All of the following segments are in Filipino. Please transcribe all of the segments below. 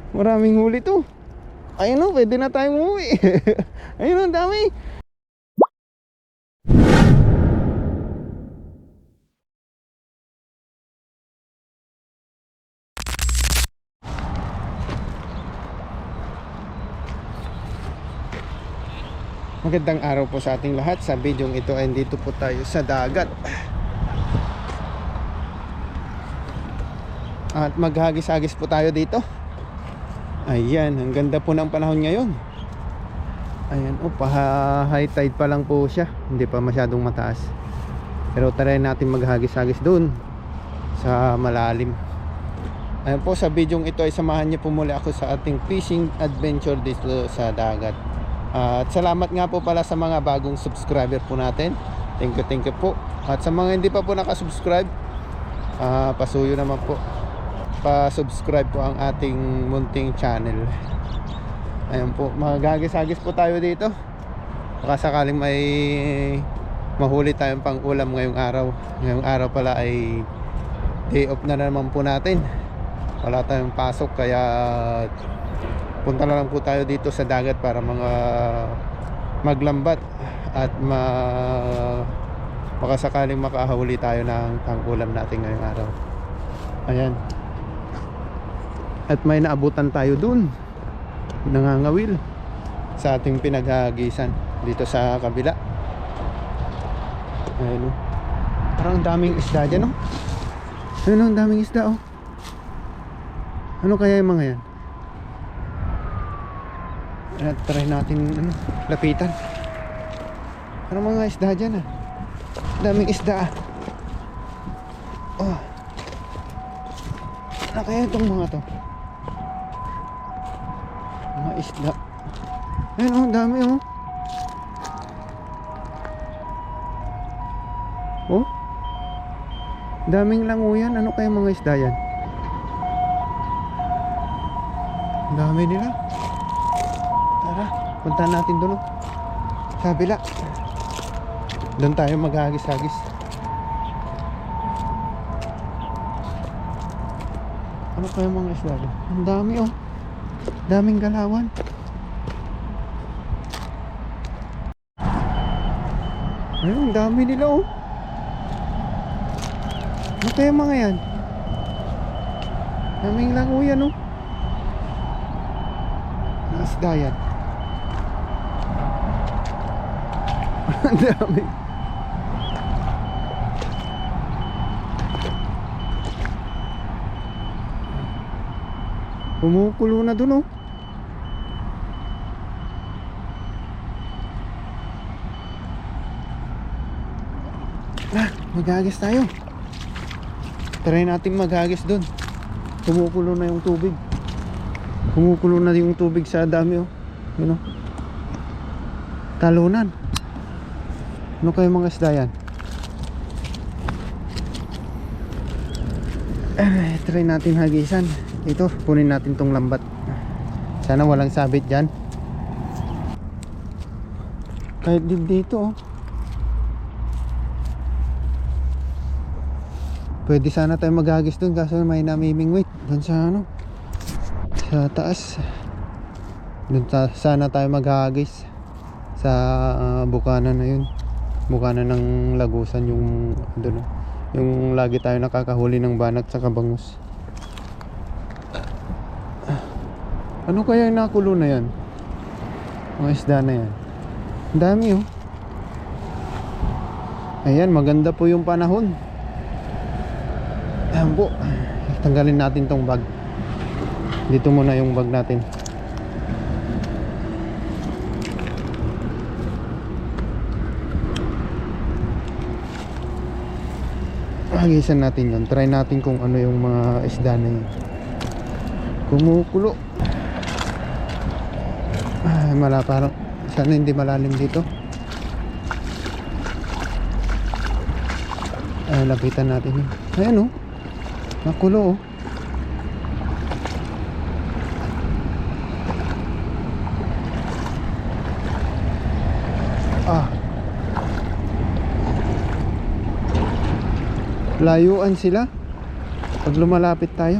Maraming huli to. Ayun o, pwede na tayong umuwi. Ayun o, ang dami. Magandang araw po sa ating lahat. Sa bidyong ito ay dito po tayo sa dagat. At maghagis-hagis po tayo dito. Ayan, ang ganda po ng panahon ngayon. Ayan, high tide pa lang po siya. Hindi pa masyadong mataas. Pero try natin maghagis-hagis doon sa malalim. Ayan po, sa bidyong ito ay samahan niyo po muli ako sa ating fishing adventure dito sa dagat. At salamat nga po pala sa mga bagong subscriber po natin. Thank you po. At sa mga hindi pa po nakasubscribe, pasuyo naman po, pa-subscribe po ang ating munting channel. Ayan po, maghagis-hagis po tayo dito. Baka sakaling may mahuli tayong pang ulam ngayong araw. Ngayong araw pala ay day off na naman po natin. Wala tayong pasok, kaya punta na lang po tayo dito sa dagat para maglambat at baka sakaling makahuli tayo ng pang-ulam natin ngayong araw. Ayan. At may naabutan tayo dun, nangangawil sa ating pinaghahagisan dito sa kabila. Ayan o, parang daming isda dyan o. Ayan o, ang daming isda o. Ano kaya yung mga yan? At try natin lapitan. Ano mga isda dyan daming isda Oh, ano kaya itong mga to? Mga isda. Ayun oh, dami oh. Oh, daming languyan. Ano kaya mga isda yan? Dami nila. Tara, punta natin doon sa kabila. Doon tayo maghagis-hagis. Ano kaya mga isda doon? Ang dami oh. Daming galawan. Ayun, ang dami nila oh. Ano kaya mga yan? Daming languyan oh. Isda yan. Ang dami. Kumukulo na dun oh. Maghagis tayo. Try natin maghagis dun. Kumukulo na yung tubig. Kumukulo na yung tubig sa dami oh. Yun oh. Talunan. Ano kayo mga isda yan? Try natin hagisan. Ito, kunin natin tong lambat. Sana walang sabit dyan. Kahit dito oh. Pwede sana tayo maghagis dun, kaso may namimingwit dun sa ano, sa taas. Dun sana tayo maghagis sa bukana na yun. Bukana ng Lagusan, yung doon, yung lagi tayo nakakahuli ng banat sa kabangus. Ano kaya yung nakulo na yan? Mga isda na yan. Ang dami oh. Ayan, maganda po yung panahon. Ayan po. Tanggalin natin tong bag. Dito muna yung bag natin. Hagisan natin yun. Try natin kung ano yung mga isda na yun. Kumukulo. Ay, parang sana hindi malalim dito. Ay, lapitan natin yun. Ayan oh. Nakulo oh. Layuan sila pag lumalapit tayo.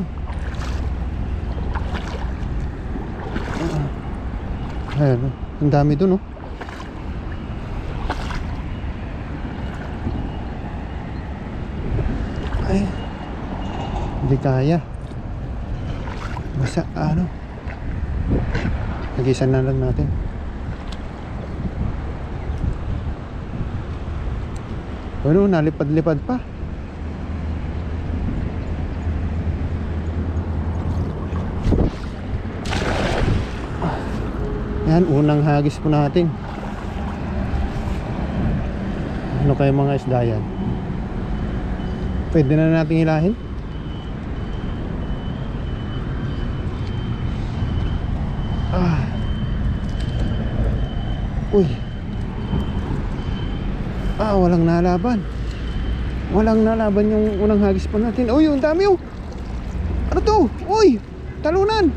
Ayan, ang dami dun oh. Ay, hindi kaya. Basta ano, nagisan na lang natin. Ano, nalipad-lipad pa. Yan, unang hagis po natin. Ano kayo mga isda yan? Pwede na natin hilahin. Uy. Walang nalaban. Walang nalaban yung unang hagis pa natin. Uy, ang dami oh. Ano to? Uy, talunan.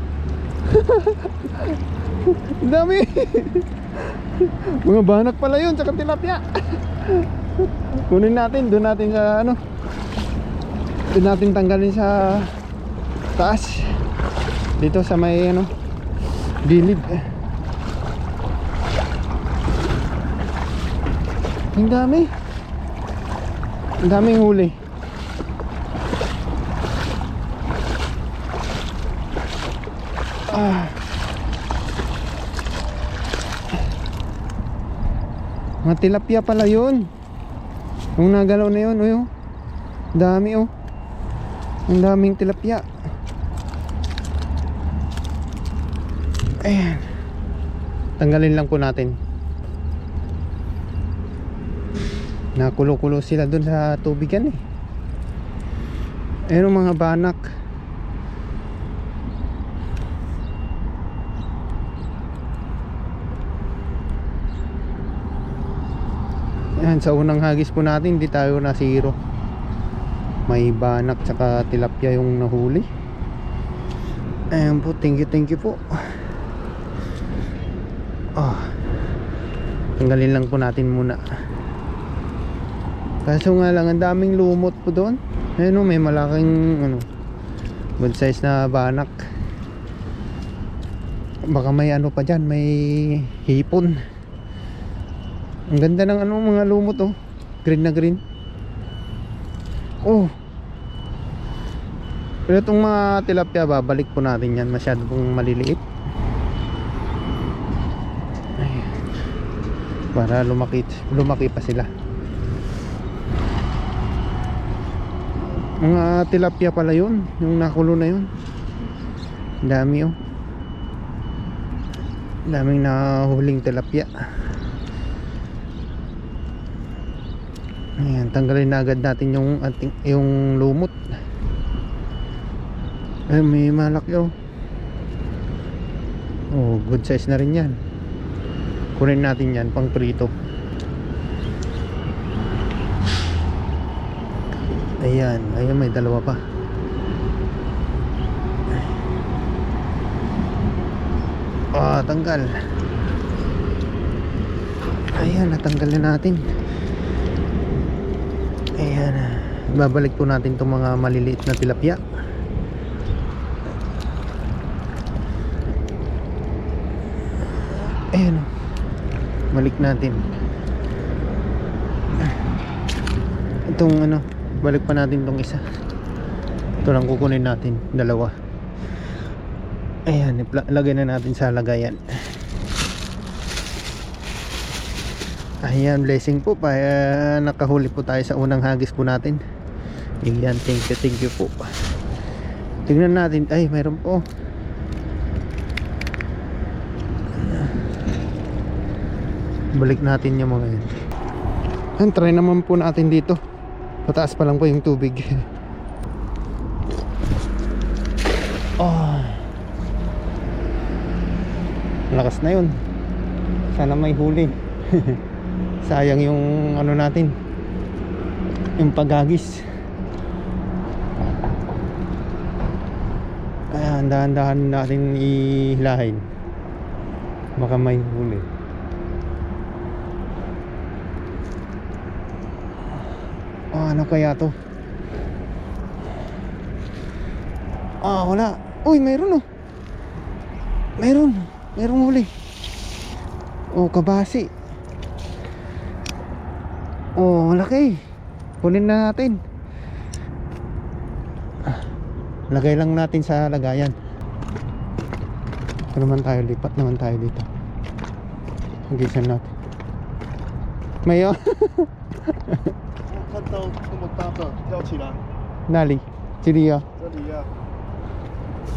Ang dami. Mga banak pala yun, tsaka tilapia. Kunin natin, doon natin sa ano, doon natin tanggalin sa taas. Dito sa may ano, gilid. Ang dami. Ang daming huli. Mga tilapia pala yun. Yung nagalaw na yun, oh. Dami oh. Ang daming tilapia. Ayan. Tanggalin lang po natin. Nakulo-kulo sila dun sa tubig yan eh. Ayan mga banak. Ayan, sa unang hagis po natin hindi tayo na zero. May banak tsaka tilapia yung nahuli. Ayan po, thank you po. Tanggalin lang po natin muna. Kaso nga lang, ang daming lumot po doon. Ayan o, may malaking ano, good size na banak. Baka may ano pa dyan, may hipon. Ang ganda ng ano, mga lumot oh. Green na green. Oh. Pero itong mga tilapia, babalik po natin yan. Masyado pong maliliit. Ayan. Para lumaki pa sila. Mga tilapia pala yun, yung nakulo na yun. Dami oh. Daming nahuling tilapia. Ayan, tanggalin na agad natin yung lumot. Ay, may malaki oh. Oh, good size na rin yan. Kunin natin yan pang prito. Ayan, ayan, may dalawa pa. Tanggal. Ayan, natanggal na natin. Ayan, babalik po natin itong mga maliliit na tilapia. Ayan, balik natin. Itong ano, balik pa natin itong isa. Ito lang kukunin natin, dalawa. Ayan, lagay na natin sa lagayan. Ayan, blessing po pa. Nakahuli po tayo sa unang hagis po natin. Ayan, thank you po. Tingnan natin. Ay, mayroon po. Balik natin yung mga yan. Ayan, try naman po natin dito. Mataas pa lang po yung tubig. Lakas na yun. Sana may huli. Sayang yung ano natin, yung paghagis. Kaya dahan-dahan natin ihilahin. Baka may huli. Ano kaya to? Wala. Uy, mayroon oh. Mayroong huli. Oh, kabasi. Oh, malaki. Kunin na natin. Lagay lang natin sa lagayan. Ito naman tayo, lipat naman tayo dito. Hagisan natin. Mayo. 看到那么大的，跳起来， Nali. Chili ah. 这里呀、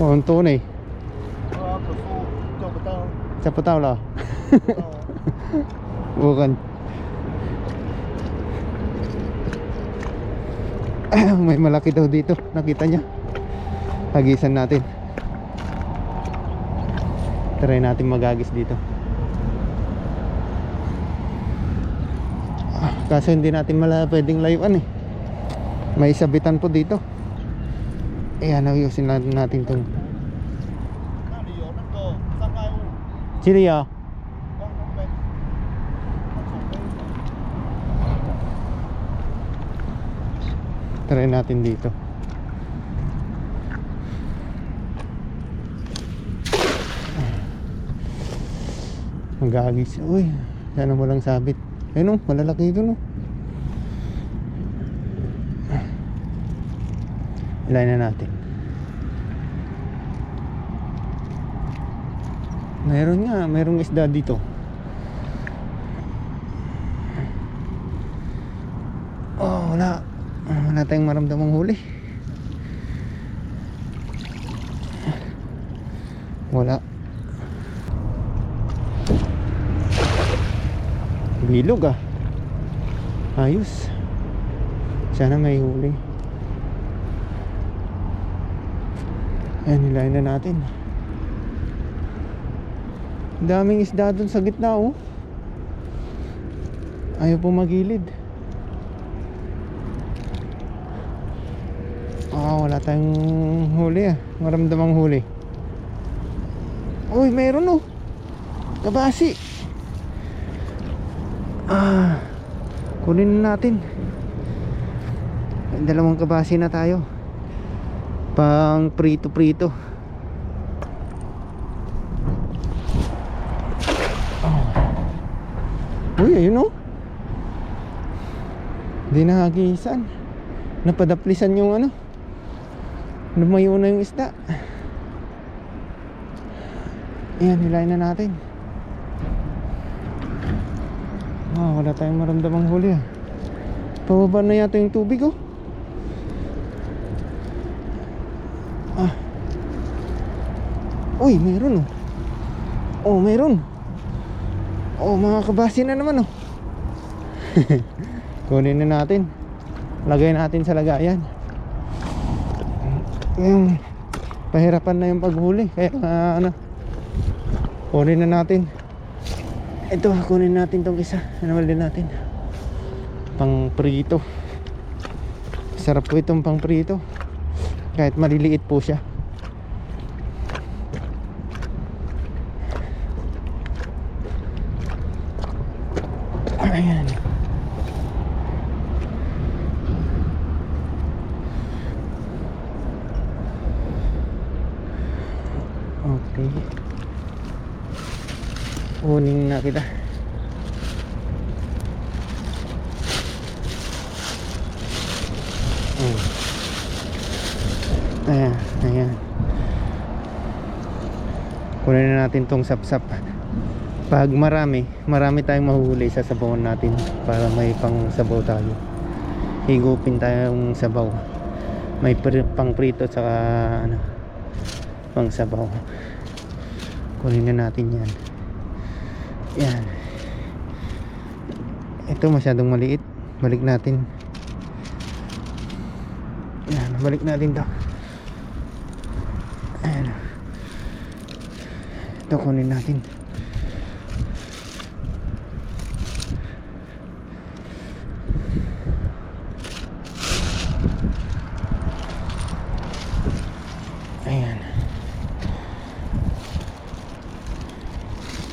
Oh, ang tunay. 可是叫不到， Sa pataw la. 不到啊 Bukan. May malaki daw dito. Nakita niya. Hagisan natin. Try natin magagis dito. Kaso hindi natin pwedeng layuan eh. May sabitan po dito. Ayan, ayusin natin itong 那里有那个障碍物， chili ah. 让他们那 Try natin dito. Magagis. Uy, sana walang sabit. Ayun oh, malalaki ito no. Ilayin na natin. Meron nga, merong isda dito. Oh, wala. Wala tayong maramdamang huli. Wala. Bilog ah. Ayos. Sana may huli. Ayan, nilayan na natin. Daming isda dun sa gitna oh. Ayaw po magilid. Wala tayong huli ah. Maramdamang huli. Uy, meron oh. Kabasi. Kunin na natin. Dalawang kabasi na tayo. Pang prito-prito. Uy, ayun oh. Hindi nahagisan. Napadaplisan yung ano. Lumayo na yung isda. Ayan, hilahin na natin. Wala tayong maramdamang huli ah. Pababa na yata yung tubig oh. Uy, meron oh. Oh, meron. Oh, mga kabasi na naman oh. Kunin na natin. Lagay natin sa lagayan. Yung pahirapan na yung paghuli. Kaya ano, kunin na natin. Ito, kunin natin tong isa. Ano din natin? Pang prito. Sarap po itong pang prito. Kahit maliliit po siya. Ayan. Okay. Kunin na kita. Ayan, ayan. Kunin na natin tong sapsap. Pag marami tayong mahuhuli sa sabawan natin para may pang sabaw tayo. Higupin tayong sabaw. May pang prito sa ano, pang sabaw. Kunin na natin yan. Yan. Ito masyadong maliit. Balik natin. Yan, balik natin to. Ayan. Ito kunin natin. Ayan.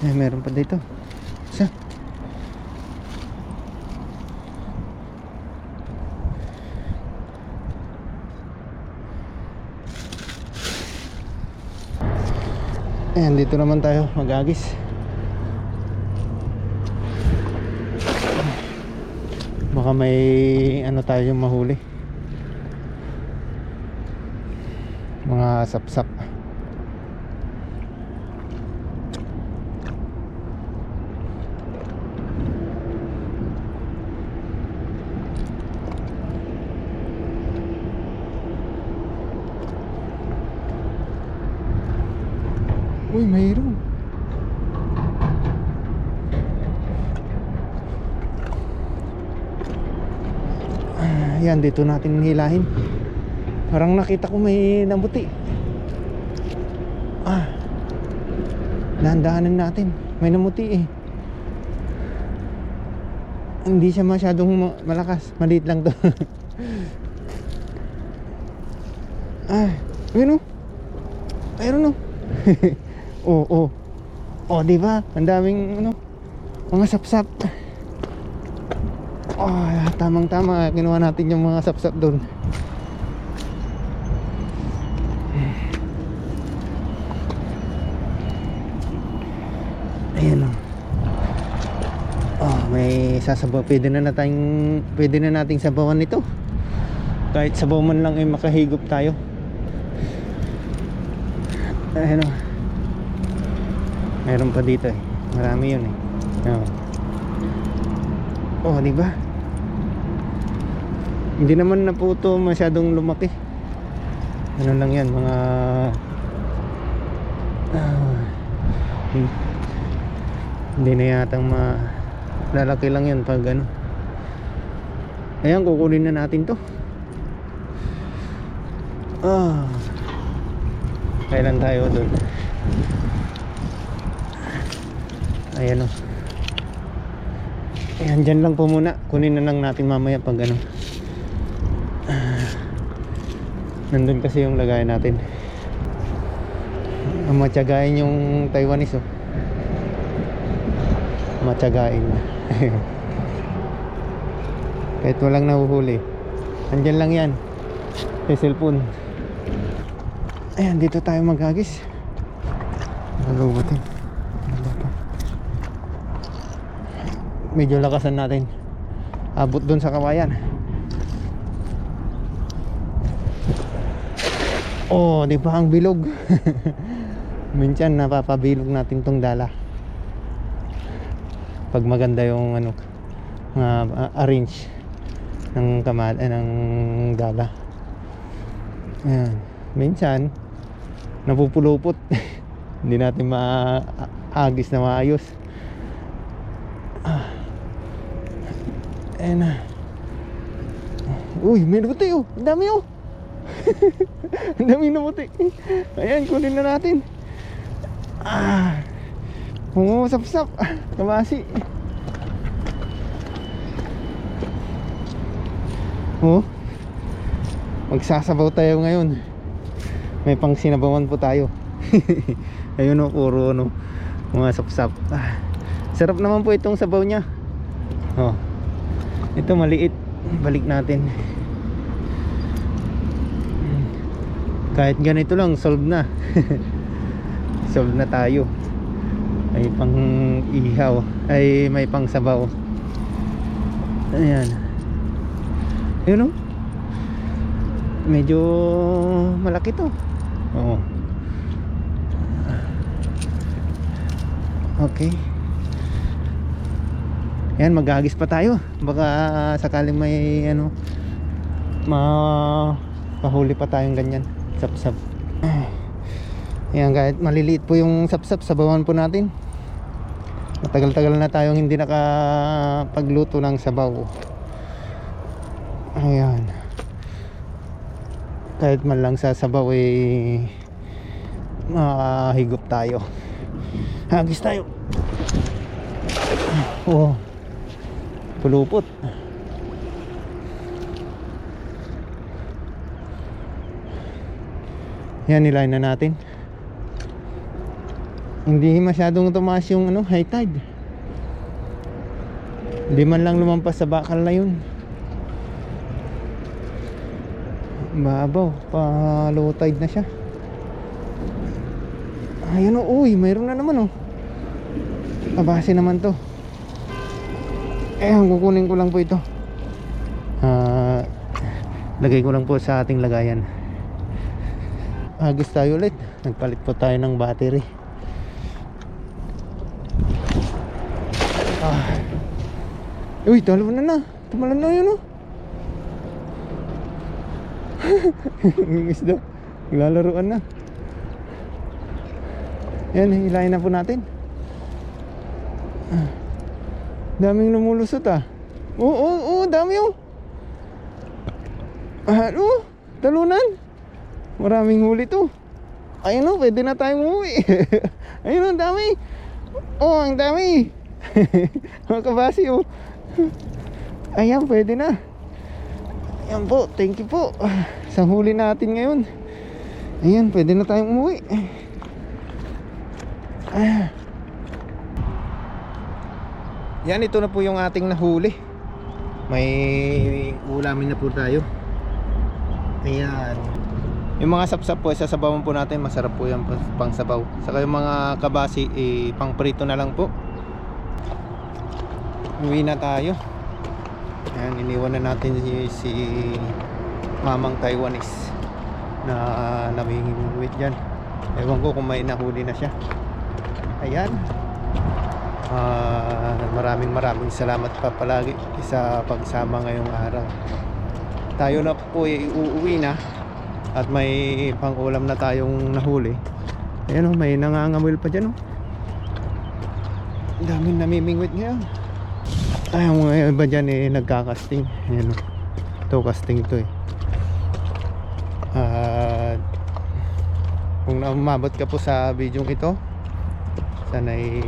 Ay, meron pa dito. Isa. Ayan, dito naman tayo magagis. Baka may ano tayo mahuli. Mga sapsap. Uy, mayroon. Yan, dito natin hilahin. Parang nakita ko may namuti. Dahan-dahanan natin. May namuti eh. Hindi siya masyadong malakas. Maliit lang to. Ayun o. Ayun o. Oo. Oh, di ba? Ang daming ano, mga sapsap. Tamang-tama. Kinuha natin yung mga sapsap doon. Ayan o. May sasabaw. Pwede na nating sabawan nito. Kahit sabaw man lang ay makahigop tayo. Ayan o. Meron pa dito eh. Marami yun eh. Di ba? Hindi naman na po ito masyadong lumaki. Ano lang yan, mga hindi na yatang lalaki lang yan pag ano. Ayan, kukunin na natin to. Kailan tayo doon? Ayan o. Ayan, dyan lang po muna. Kunin na lang natin mamaya pag ano. Nandun kasi yung lagayan natin. Matsagain yung Taiwanese oh. Matsagain. Kahit walang nahuhuli, andyan lang yan. May cellphone. Ayan, dito tayo maghagis. Nalubatin. Medyo lakasan natin. Abot dun sa kawayan. Di ba ang bilog? Minsan napapabilog natin tong dala. Pag maganda yung ano, arrange ng ng dala. Ayan. Minsan napupulupot. Hindi natin maagis na maayos. Ayan na. Uy, may nabuti oh. Ang dami oh. Ang dami nabuti. Ayan, kunin na natin. Sapsap. Kamasi. Magsasabaw tayo ngayon. May pang sinabawan po tayo. Ayun o, puro ano, mga sapsap. Sarap naman po itong sabaw nya. Ito maliit. Balik natin. Kahit ganito lang, solve na. Solve na tayo. May pang ihaw. Ay, may pang sabaw. Ayan. Ayun o. Medyo malaki to. Okay. Ayan, maghagis pa tayo. Baka sakaling may ano, mahuli pa tayong ganyan. Sapsap. Ayan, kahit maliliit po yung sapsap, sabawan po natin. Matagal-tagal na tayong hindi nakapagluto ng sabaw. Ayan. Kahit man lang sa sabaw makahigop tayo. Hagis tayo. Pulupot. Yan, nilain na natin. Hindi masyadong tumaas yung ano, high tide. Hindi man lang lumampas sa bakal na yun. Mabaw, pa low tide na siya. Ayun o, uy, mayroon na naman o. Abase naman to. Kukunin ko lang po ito. Lagay ko lang po sa ating lagayan. Agos tayo ulit. Nagpalit po tayo ng battery. Uy, talo na. Tumalan na yun, oh. Yung isda, naglalaruan na. Yan, hilahin na po natin. Daming lumulusot, ah. Oo, dami, oh. Talunan. Maraming huli to. Ayun, oh, pwede na tayong umuwi. Ayun, ang dami. Ang dami. Mga kabasi, oh. Ayan, pwede na. Ayan po, thank you po sa huli natin ngayon. Ayan, pwede na tayong umuwi. Yan, ito na po yung ating nahuli. May ulamin na po tayo. Ayan. Yung mga sapsap po, sasabawan po natin. Masarap po yan pang sabaw. Saka yung mga kabasi, pang prito na lang po. Uwi na tayo. Ayan, iniwan na natin si mamang Taiwanese na namimingwit dyan. Ewan ko kung may nahuli na siya. Ayan. Maraming salamat pa palagi sa pagsama ngayong araw. Tayo na po uuwi na at may pang-ulam na tayong nahuli. Ayan, oh, may nangangamoy pa dyan, oh. Ang daming namimingwit ngayon. Ay, ang mga iba dyan nagkakasting. Ayan, oh. Ito, casting to kung umabot ka po sa video ito, sana'y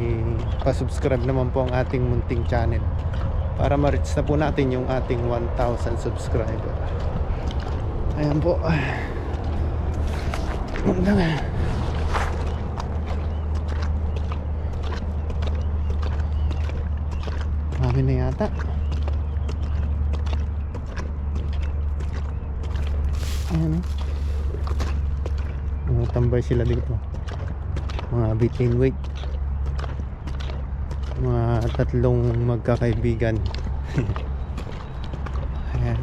pa-subscribe naman po ang ating munting channel para ma-reach na po natin yung ating 1,000 subscriber. Ayan po. Marami na yata. Ayan, tambay sila dito. Mga bitin weight. Mga tatlong magkakaibigan. Ayan.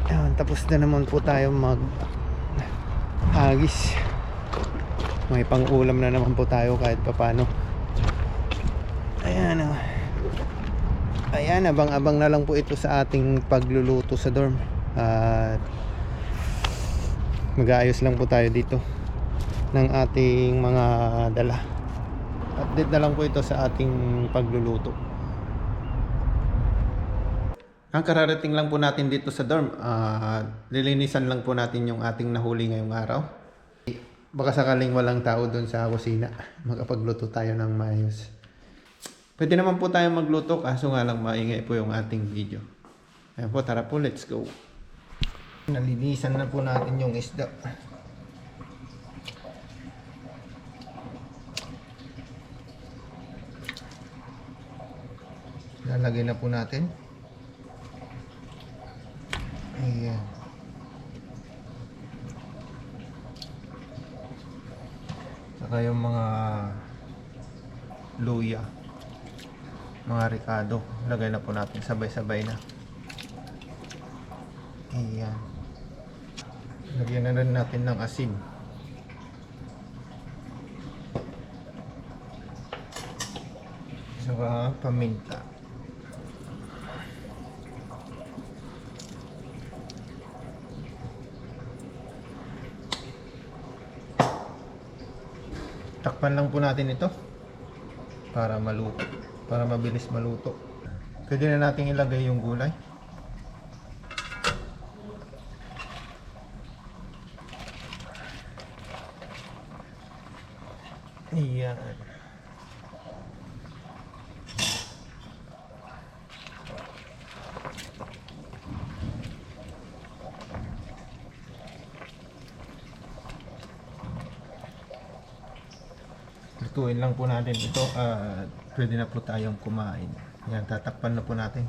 Ayan, tapos na naman po tayo agis. May pang-ulam na naman po tayo kahit papano. Ayan, ayan, abang-abang na lang po ito sa ating pagluluto sa dorm. At mag-aayos lang po tayo dito ng ating mga dala. Update na lang po ito sa ating pagluluto. Ang kararating lang po natin dito sa dorm, lilinisan lang po natin yung ating nahuli ngayong araw. Baka sakaling walang tao doon sa kusina, makapagluto tayo ng maayos. Pwede naman po tayo magluto, kaso nga lang maingay po yung ating video. Ayan po, tara po, let's go. Nalinisan na po natin yung isda. Lalagay na po natin. Ayan. Saka yung mga luya, mga ricado, lagay na po natin sabay-sabay na. Ayan. Lagyan na rin natin ng asin. Saka paminta. Takpan lang po natin ito para maluto, para mabilis maluto. Pwede na natin ilagay yung gulay. Ayan. Lutuin lang po natin ito at pwede na po tayong kumain. Ayan, tatakpan na po natin.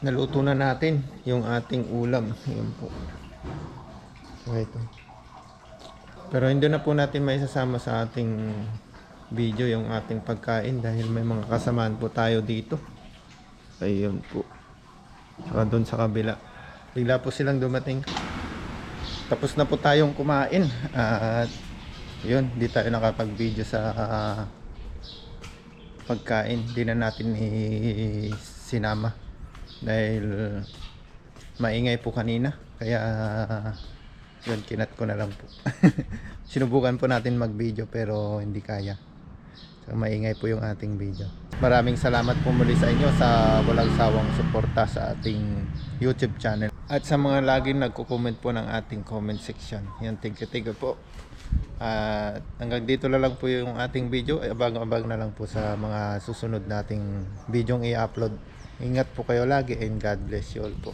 Naluto na natin yung ating ulam. Ayan po. So, ito. Pero hindi na po natin may sasama sa ating video yung ating pagkain dahil may mga kasamaan po tayo dito. Ayun po. Saka doon sa kabila. Bigla po silang dumating. Tapos na po tayong kumain. At yun, di tayo nakapag-video sa pagkain. Di na natin sinama. Dahil maingay po kanina. Kaya yun, kinat ko na lang po. Sinubukan po natin mag-video pero hindi kaya. So, maingay po yung ating video. Maraming salamat po muli sa inyo sa walang sawang suporta sa ating YouTube channel. At sa mga laging nagko-comment po ng ating comment section. Yan, thank you po. At hanggang dito na lang po yung ating video. Abang-abang na lang po sa mga susunod nating videong i-upload. Ingat po kayo lagi and God bless you all po.